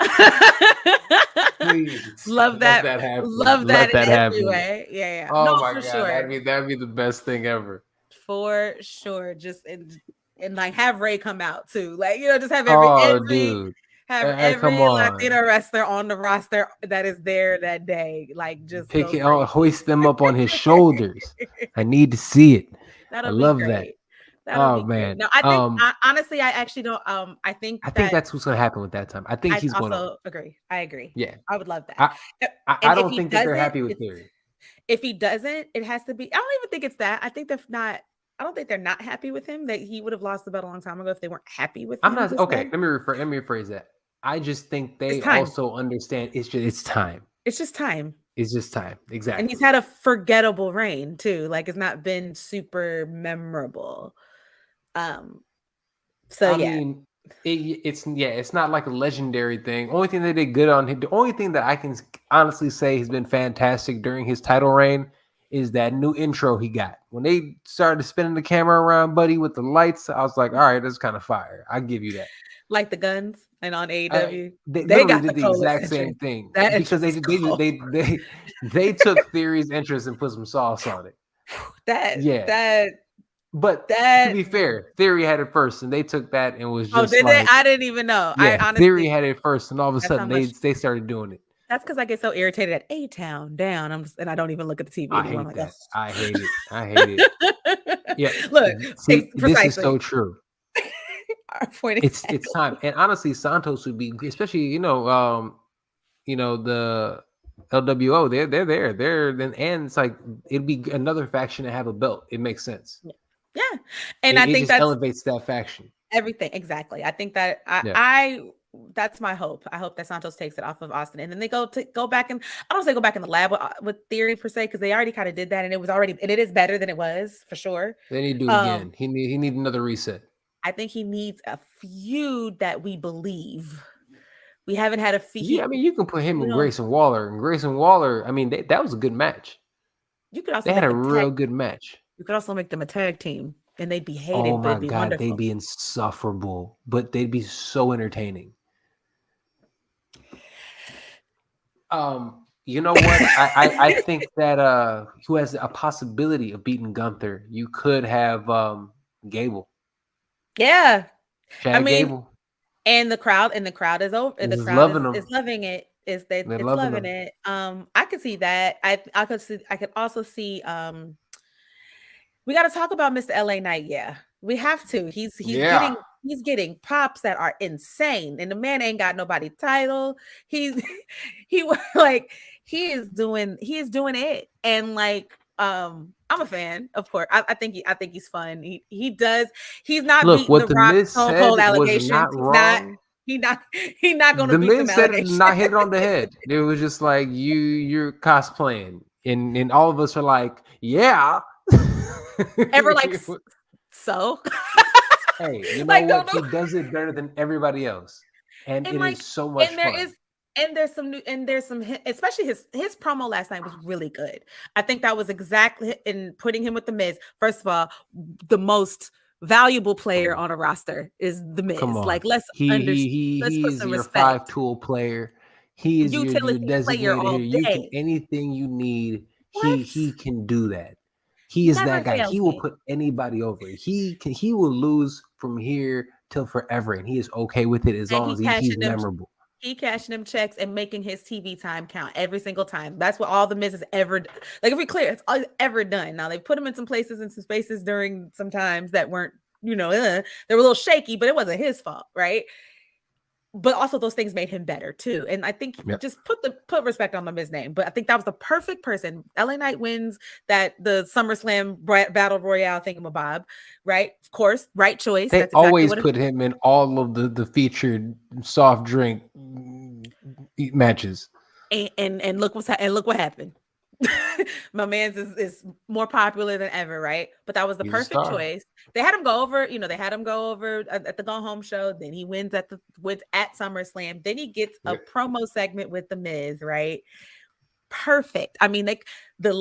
Please Love let that. that happen. Love that Let in that every happen. way. Yeah. Oh No, my for god, sure. that'd be the best thing ever. For sure. Just and like have Ray come out too. Like, just have Dude. Come every on. Latino wrestler on the roster that is there that day. Like, just Pick go it crazy. hoist them up on his shoulders. I need to see it. That'll I be love great. that. That'll Oh be great. man. No, I think honestly, I actually don't. I think I think that that's what's gonna happen with that time. I think I he's going over. also agree. I agree. Yeah. I would love that. I And if don't he think that they're doesn't, happy with Theory. if he doesn't, it has to be. I don't even think it's that. I think they're not. I don't think they're not happy with him. That he would have lost the belt a long time ago if they weren't happy with him. I'm not okay. Let me rephrase that. I just think they also understand it's time. It's just time. It's just time. Exactly. And he's had a forgettable reign too. Like, it's not been super memorable. So I mean, it's not like a legendary thing. Only thing they did good on him, the only thing that I can honestly say has been fantastic during his title reign is that new intro he got. When they started spinning the camera around, buddy, with the lights, I was like, all right, that's kind of fire. I give you that. Like the guns and on AEW, they got did the exact same thing because they took Theory's interest and put some sauce on it. But to be fair, Theory had it first, and they took that and was just did they? I didn't even know. Yeah, I honestly, Theory had it first, and all of a sudden they started doing it. That's because I get so irritated at A-Town down. and I don't even look at the TV anymore. I hate it. Yeah, look, see, this is so true. It's time, and honestly, Santos would be, especially the LWO. They're there. And it's like it'd be another faction to have a belt. It makes sense. Yeah, and I think that elevates that faction. Everything exactly. I think that that's my hope. I hope that Santos takes it off of Austin, and then they go back and I don't say go back in the lab with Theory per se, because they already kind of did that, and it is better than it was for sure. They need to do it again. He need another reset. I think he needs a feud that we believe. We haven't had a feud. Yeah, I mean, you can put him and Grayson Waller. And Grayson Waller, I mean, that was a good match. You could also they had a real good match. You could also make them a tag team, and they'd be hated. Oh my God, wonderful. They'd be insufferable, but they'd be so entertaining. You know what? I think that who has a possibility of beating Gunther? You could have Gable. Yeah, Gable. And the crowd is over. The crowd is loving it. It's loving it. I could see that. I could also see. We got to talk about Mr. LA Knight. Yeah, we have to. He's getting pops that are insane, and the man ain't got nobody title. He is doing it, and like I'm a fan, of course. I think he's fun. He does. He's not beating what the Rock Stone Cold allegations. Not wrong. He's not going to beat them allegations. Not hit it on the head. It was just like you're cosplaying, and all of us are like, yeah. Ever like so. Hey, you know what? He does it better than everybody else, and it is so much fun. There's some, especially his promo last night was really good. I think that was exactly in putting him with the Miz. First of all, the most valuable player on a roster is the Miz. Like, let's put some respect. 5-tool player. He is your designated player. You can anything you need. He can do that. He is that guy. He will put anybody over. He will lose from here till forever, and he is okay with it as long as he's memorable. He cashing them checks and making his TV time count every single time. That's what all the Miz has ever done. Like, if we clear, it's all ever done. Now, they've put him in some places and some spaces during some times that weren't, they were a little shaky, but it wasn't his fault, right? But also those things made him better too. And I think just put respect on the Miz name. But I think that was the perfect person. LA Knight wins the SummerSlam Battle Royale thingamabob, right? Of course, right choice. They always put him in all of the featured soft drink matches. And look what happened. My man's is more popular than ever, right? But that was the perfect choice. They had him go over, they had him go over at the Go Home show. Then he wins at SummerSlam. Then he gets a promo segment with the Miz, right? perfect. I mean, the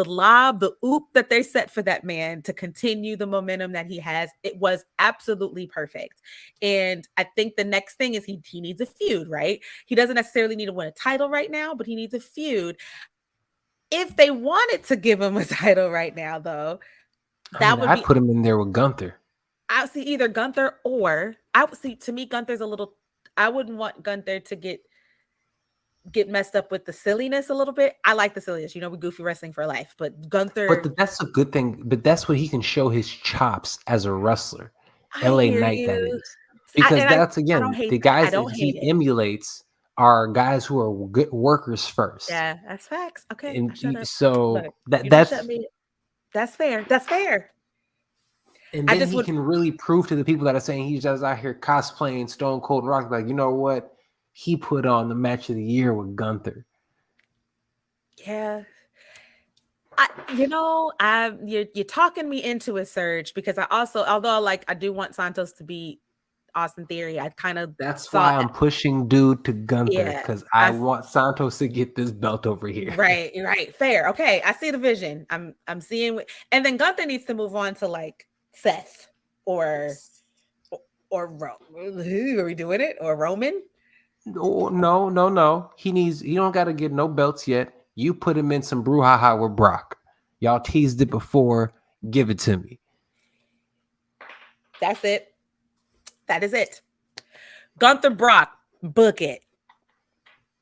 lob, the oop that they set for that man to continue the momentum that he has, it was absolutely perfect. And I think the next thing is he needs a feud, right? He doesn't necessarily need to win a title right now, but he needs a feud. If they wanted to give him a title right now, though, that would I be, put him in there with Gunther. I would see either Gunther or I would see, to me, Gunther's a little, I wouldn't want Gunther to get messed up with the silliness a little bit. I like the silliness. You know, we goofy wrestling for life, but Gunther, But that's a good thing. But that's what he can show his chops as a wrestler. I LA hear Knight, that you. is. Because that's, I don't again, hate the that. I guys that don't hate he it. emulates are guys who are good workers first. Yeah, that's facts. Okay, And I shut up. so Look, you don't shut that's, me. That's fair. That's fair. and I then just he would. can really prove to the people that are saying he's just out here cosplaying Stone Cold and Rock, like, you know what? He put on the match of the year with Gunther. Yeah. You're talking me into a surge because I also, although like I do want Santos to be Austin Theory, I kind of That's saw, why I'm pushing dude to Gunther, yeah, because I want Santos to get this belt over here. right, fair. Okay, I see the vision. I'm seeing, and then Gunther needs to move on to like Seth or Rome. Are we doing it? Or Roman? No. He don't got to get no belts yet. You put him in some brouhaha with Brock. Y'all teased it before. Give it to me. That's it. That is it. Gunther Brock, book it.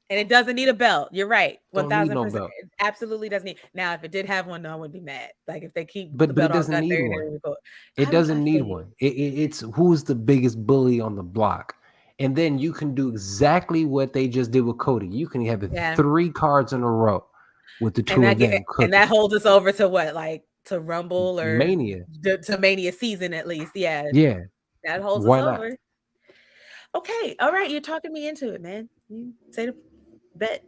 And it doesn't need a belt. You're right. 1,000%. belt. It absolutely doesn't need. Now, if it did have one, no, I would be mad. Like if they keep But the it belt on doesn't need Gunther, one. go. It I doesn't need feel you. one. It's who's the biggest bully on the block. And then you can do exactly what they just did with Cody. You can have Yeah. 3 cards in a row with the two of them cooking. And that holds us over to what? Like to Rumble or Mania. to Mania season at least. Yeah. Yeah. That holds Why us not? over. Okay. All right. You're talking me into it, man. You say the bet.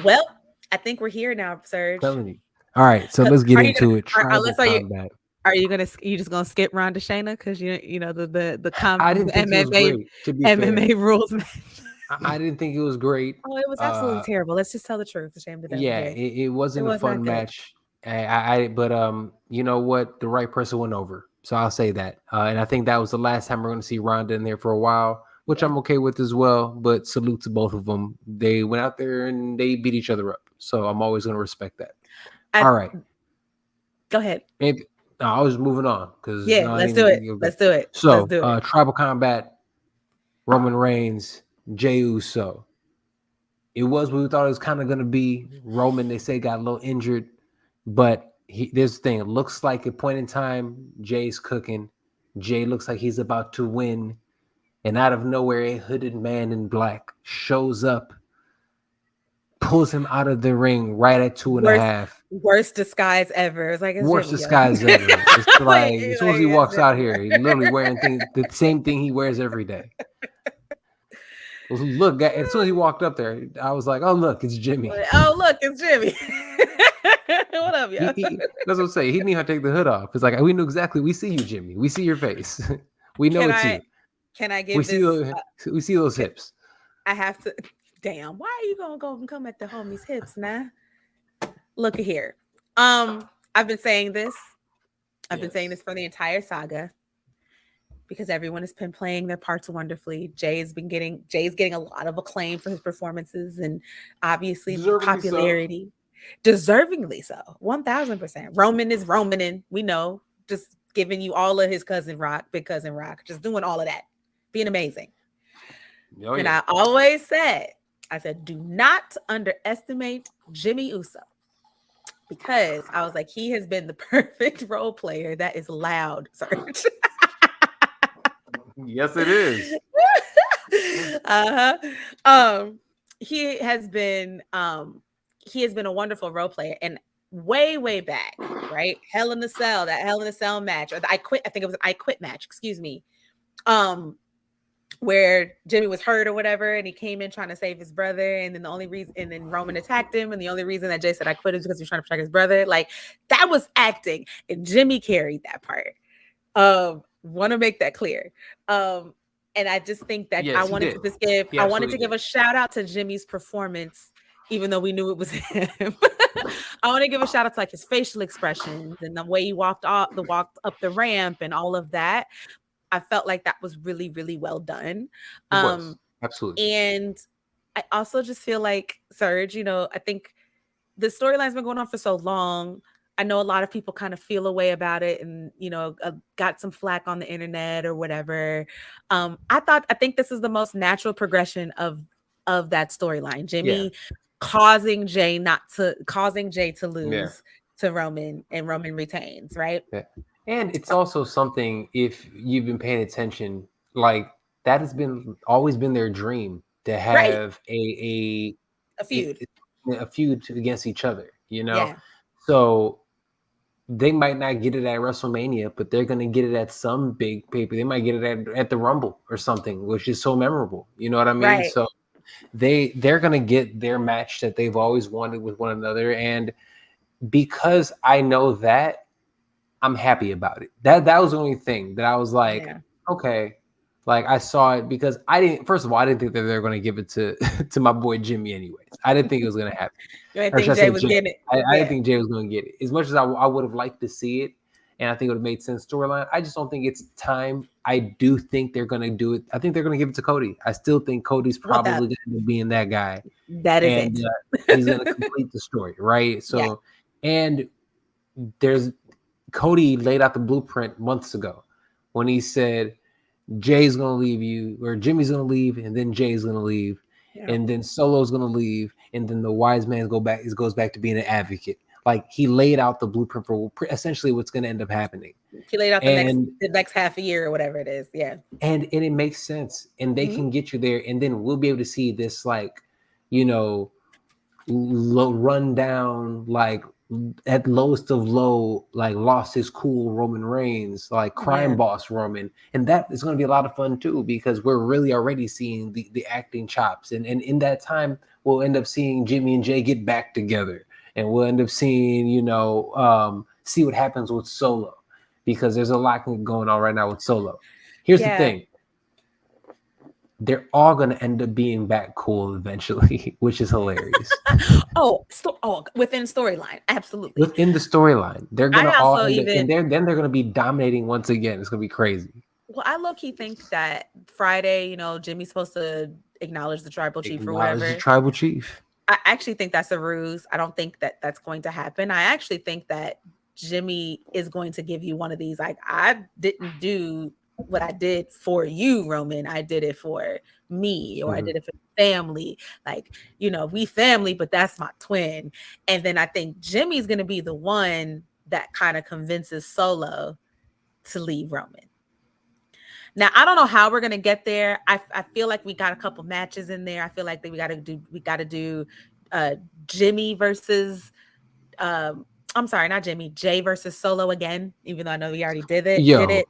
Well, I think we're here now, Serge. Telling you. All right, so let's get into it. Tribal combat. Are you just gonna skip Ronda Shayna because you know the I didn't think it was great. To be MMA fair, rules? I didn't think it was great. Oh, it was absolutely terrible. Let's just tell the truth. The shame to devil. Yeah, it wasn't a fun match. But you know what? The right person went over, so I'll say that. And I think that was the last time we're going to see Ronda in there for a while, which I'm okay with as well. But salute to both of them. They went out there and they beat each other up, so I'm always going to respect that. All right, go ahead. Maybe I was moving on because let's do it. Let's do it. So, tribal combat, Roman Reigns, Jey Uso. It was what we thought it was kind of going to be. Roman, they say, got a little injured, but there's the thing. It looks like at a point in time, Jay's cooking. Jey looks like he's about to win, and out of nowhere, a hooded man in black shows up, pulls him out of the ring right at 2.5. Worst disguise ever. It's like worst disguise ever. It's like as soon as he walks out here, he's literally wearing the same thing he wears every day. Look, as soon as he walked up there, I was like, "Oh, look, it's Jimmy." Oh, look, it's Jimmy. What up, y'all? That's what I'm saying. He didn't even take the hood off. It's like we knew exactly. We see you, Jimmy. We see your face. We know it's you. Can I give we see those hips. I have to. Damn, why are you gonna go and come at the homie's hips now? Look at here. I've been saying this. I've been saying this for the entire saga because everyone has been playing their parts wonderfully. Jay's getting a lot of acclaim for his performances and obviously popularity. Deservingly so. 1,000%. Roman is Romaning. We know. Just giving you all of his cousin Rock, big cousin Rock, just doing all of that, being amazing. Oh, and I always said, do not underestimate Jimmy Uso. Because I was like, he has been the perfect role player that is loud, Serge. Yes, it is. He has been a wonderful role player. And way back, right? Hell in a Cell match, or the I think it was an I Quit match, excuse me. Where Jimmy was hurt or whatever, and he came in trying to save his brother, and then then Roman attacked him, and the only reason that Jay said I quit is because he was trying to protect his brother. Like, that was acting, and Jimmy carried that part. Want to make that clear. And I just think that I wanted to give a shout out to Jimmy's performance even though we knew it was him. I want to give a shout out to like his facial expressions and the way he walked up the ramp and all of that. I felt like that was really, really well done. It was. Absolutely. And I also just feel like Serge, I think the storyline's been going on for so long. I know a lot of people kind of feel a way about it and, got some flack on the internet or whatever. I think this is the most natural progression of that storyline. Jimmy causing Jay to lose to Roman, and Roman retains, right? Yeah. And it's also something, if you've been paying attention, like that has always been their dream to have a feud. A feud against each other, Yeah. So they might not get it at WrestleMania, but they're going to get it at some big paper. They might get it at the Rumble or something, which is so memorable. You know what I mean? Right. So they're going to get their match that they've always wanted with one another. And because I know that, I'm happy about it. That was the only thing that I was like, okay. Like I saw it because I didn't think that they were going to give it to my boy Jimmy anyways. I didn't think it was going to happen. I think Jay was getting it. I didn't think Jay was going to get it. As much as I would have liked to see it, and I think it would have made sense storyline, I just don't think it's time. I do think they're going to do it. I think they're going to give it to Cody. I still think Cody's probably going to be being that guy. That is it. He's going to complete the story, right? So, and Cody laid out the blueprint months ago when he said, Jay's going to leave you, or Jimmy's going to leave, and then Jay's going to leave, and then Solo's going to leave, and then the wise man goes back to being an advocate. Like he laid out the blueprint for essentially what's going to end up happening. He laid out the next half a year or whatever it is. Yeah. And it makes sense, and they can get you there, and then we'll be able to see this run down, like at lowest of low, like lost his cool Roman Reigns, like crime boss Roman. And that is going to be a lot of fun too, because we're really already seeing the acting chops. And in that time, we'll end up seeing Jimmy and Jay get back together, and we'll end up seeing, see what happens with Solo, because there's a lot going on right now with Solo. Here's the thing. They're all going to end up being back cool eventually, which is hilarious. Within storyline, absolutely. Within the storyline, they're going to all end up, and then they're going to be dominating once again. It's going to be crazy. Well, I low-key think that Friday, Jimmy's supposed to acknowledge the tribal chief or whatever. The tribal chief. I actually think that's a ruse. I don't think that that's going to happen. I actually think that Jimmy is going to give you one of these. Like, I didn't do what I did for you, Roman. I did it for me, or I did it for family. Like, we family, but that's my twin. And then I think Jimmy's going to be the one that kind of convinces Solo to leave Roman. Now, I don't know how we're going to get there. I feel like we got a couple matches in there. I feel like we got to do Jimmy versus I'm sorry, not Jimmy, Jay versus Solo again, even though I know we already did it.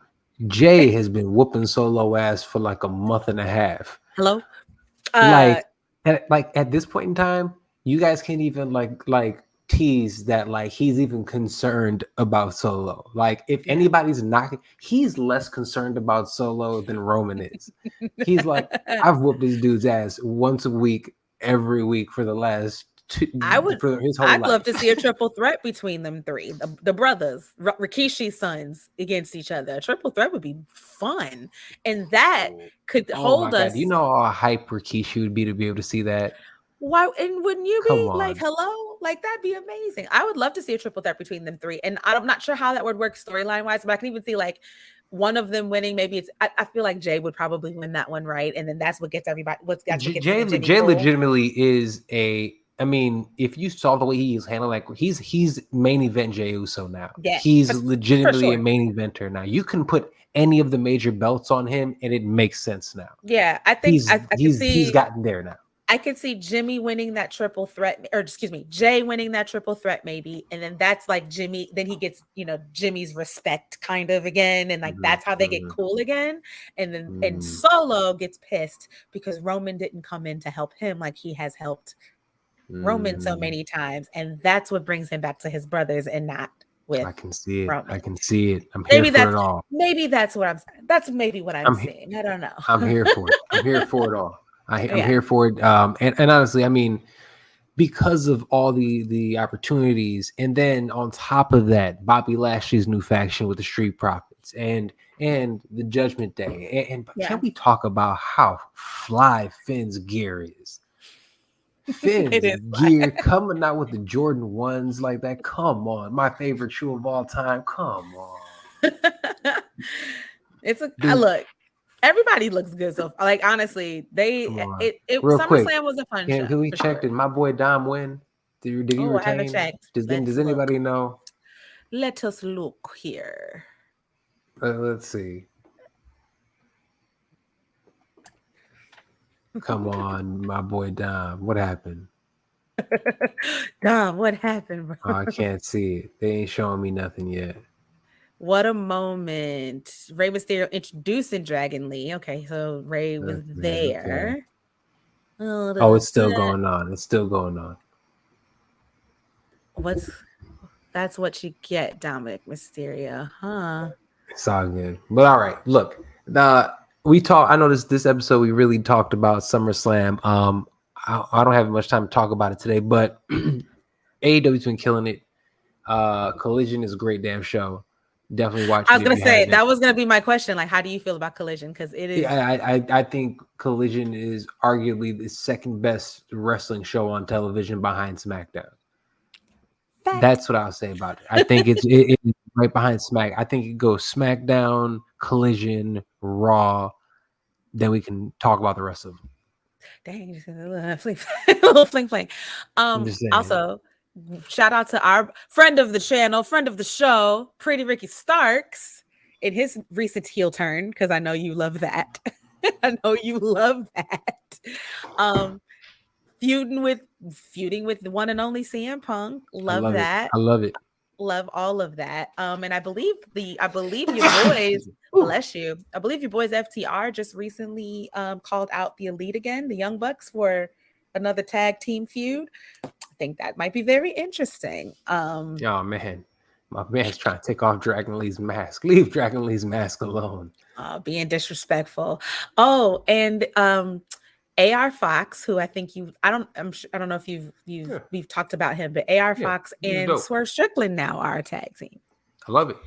Jay has been whooping Solo ass for like a month and a half. Hello? At this point in time, you guys can't even like tease that like he's even concerned about Solo. Like if anybody's knocking, he's less concerned about Solo than Roman is. He's like, I've whooped this dude's ass once a week, every week for the last I'd love to see a triple threat between them three, the brothers, Rikishi's sons against each other. A triple threat would be fun, and that could hold us. God. You know how hype Rikishi would be to be able to see that. Why? And wouldn't you be like, hello? Like that'd be amazing. I would love to see a triple threat between them three, and I'm not sure how that would work storyline wise, but I can even see like one of them winning. Maybe I feel like Jay would probably win that one, right? And then that's what gets everybody. Jay legitimately is a. I mean, if you saw the way he's handling, like he's main event Jey Uso now. Yeah, he's legitimately a main eventer now. You can put any of the major belts on him, and it makes sense now. Yeah, I think he's gotten there now. I could see Jimmy winning that triple threat, or excuse me, Jay winning that triple threat maybe, and then that's like Jimmy. Then he gets Jimmy's respect kind of again, and like that's how they get cool again. And then and Solo gets pissed because Roman didn't come in to help him like he has helped Roman so many times, and that's what brings him back to his brothers and not with I can see it. Roman. I can see it. I'm here for it all. Maybe that's what I'm saying. That's maybe what I'm saying. I don't know. I'm here for it. I'm here for it all. I'm here for it. And honestly, I mean, because of all the opportunities, and then on top of that, Bobby Lashley's new faction with the Street Profits and the Judgment Day, and can we talk about how fly Finn's gear is? Finn's gear coming out with the Jordan 1s like that. Come on, my favorite shoe of all time. Come on. It's a look. Everybody looks good. So, like, honestly, SummerSlam was a fun show. Can we check? Did my boy Dom win? Did he retain? I haven't checked. Does anybody know? Let us look here. Let's see. Come on, my boy Dom. What happened? Dom, what happened, bro? Oh, I can't see it. They ain't showing me nothing yet. What a moment. Rey Mysterio introducing Dragon Lee. Okay, so Rey was there. Okay. Oh, it's still going on. It's still going on. That's what you get, Dominic Mysterio, huh? It's all good. But all right, look. I know this episode we really talked about SummerSlam. I don't have much time to talk about it today, but AEW's been killing it. Collision is a great damn show. Definitely watch it. I was gonna say that was gonna be my question. Like, how do you feel about Collision? Because it is. I think Collision is arguably the second best wrestling show on television behind SmackDown. That's what I'll say about it. I think it's right behind Smack. I think it goes SmackDown, Collision, Raw. Then we can talk about the rest of them. Dang, just a little fling. Also, shout out to our friend of the channel, friend of the show, Pretty Ricky Starks, in his recent heel turn, because I know you love that. I know you love that. Feuding with the one and only CM Punk. Love that. I love it. Love all of that. And I believe your boys, bless you. I believe your boys FTR just recently called out the Elite again, the Young Bucks, for another tag team feud. I think that might be very interesting. Oh man. My man's trying to take off Dragon Lee's mask. Leave Dragon Lee's mask alone. Being disrespectful. Oh, and AR Fox, who I think I don't know if we've talked about him, but AR Fox and Swerve Strickland now are a tag team. I love it.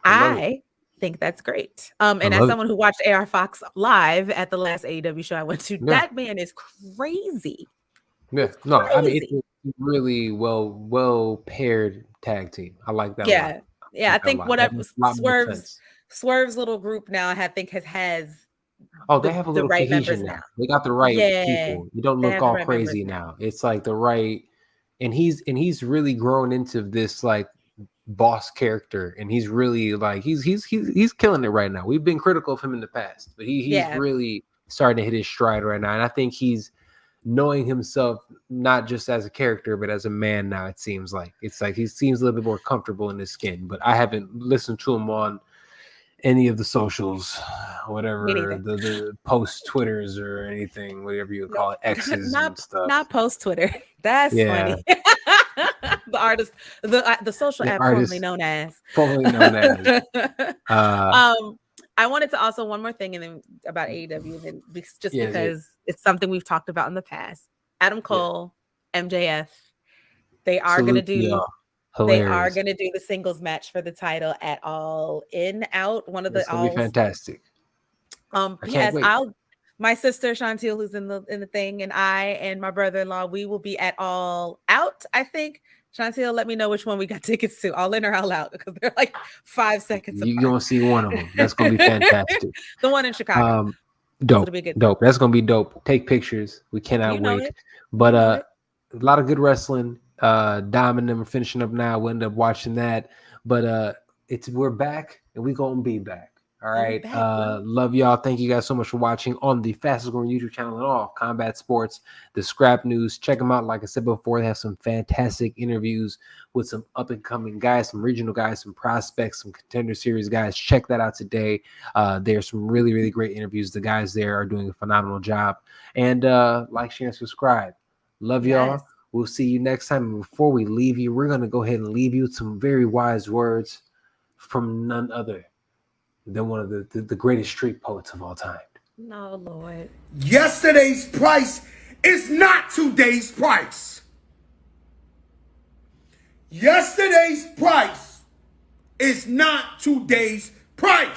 I think that's great. And as someone who watched AR Fox live at the last AEW show I went to, that man is crazy. Yeah, no, crazy. I mean it's a really well paired tag team. I like that. Yeah. I think whatever Swerve's little group now, I think has. Oh, they have a little cohesion now. They got the right people. You don't look all crazy now. It's like the right, and he's really grown into this like boss character, and he's really like he's killing it right now. We've been critical of him in the past, but he's really starting to hit his stride right now, and I think he's knowing himself not just as a character but as a man now. It seems like he seems a little bit more comfortable in his skin. But I haven't listened to him on any of the socials, whatever, the post Twitters or anything, whatever you call it, X's and stuff. Not post Twitter. That's funny. The artist, the social app formerly known as. I wanted to also one more thing, and then about AEW, and because it's something we've talked about in the past. Adam Cole, MJF, they are going to do. Hilarious. They are going to do the singles match for the title at All In Out. One of the All. Be fantastic. Yes, my sister Chantil, who's in the thing, and I and my brother-in-law, we will be at All Out. I think Chantil, let me know which one we got tickets to, All In or All Out, because they're like 5 seconds. You're gonna see one of them. That's gonna be fantastic. The one in Chicago. Dope. Dope. That's gonna be dope. Take pictures. We cannot wait. But a lot of good wrestling. Dom and them are finishing up now. We'll end up watching that, but we're back and we're gonna be back. All right. Love y'all. Thank you guys so much for watching on the fastest growing YouTube channel in all combat sports, the Scrap News. Check them out. Like I said before, they have some fantastic interviews with some up and coming guys, some regional guys, some prospects, some contender series guys. Check that out today. There's some really, really great interviews. The guys there are doing a phenomenal job. And like, share, and subscribe. Love y'all. We'll see you next time. And before we leave you, we're going to go ahead and leave you with some very wise words from none other than one of the greatest street poets of all time. No, Lord. Yesterday's price is not today's price. Yesterday's price is not today's price.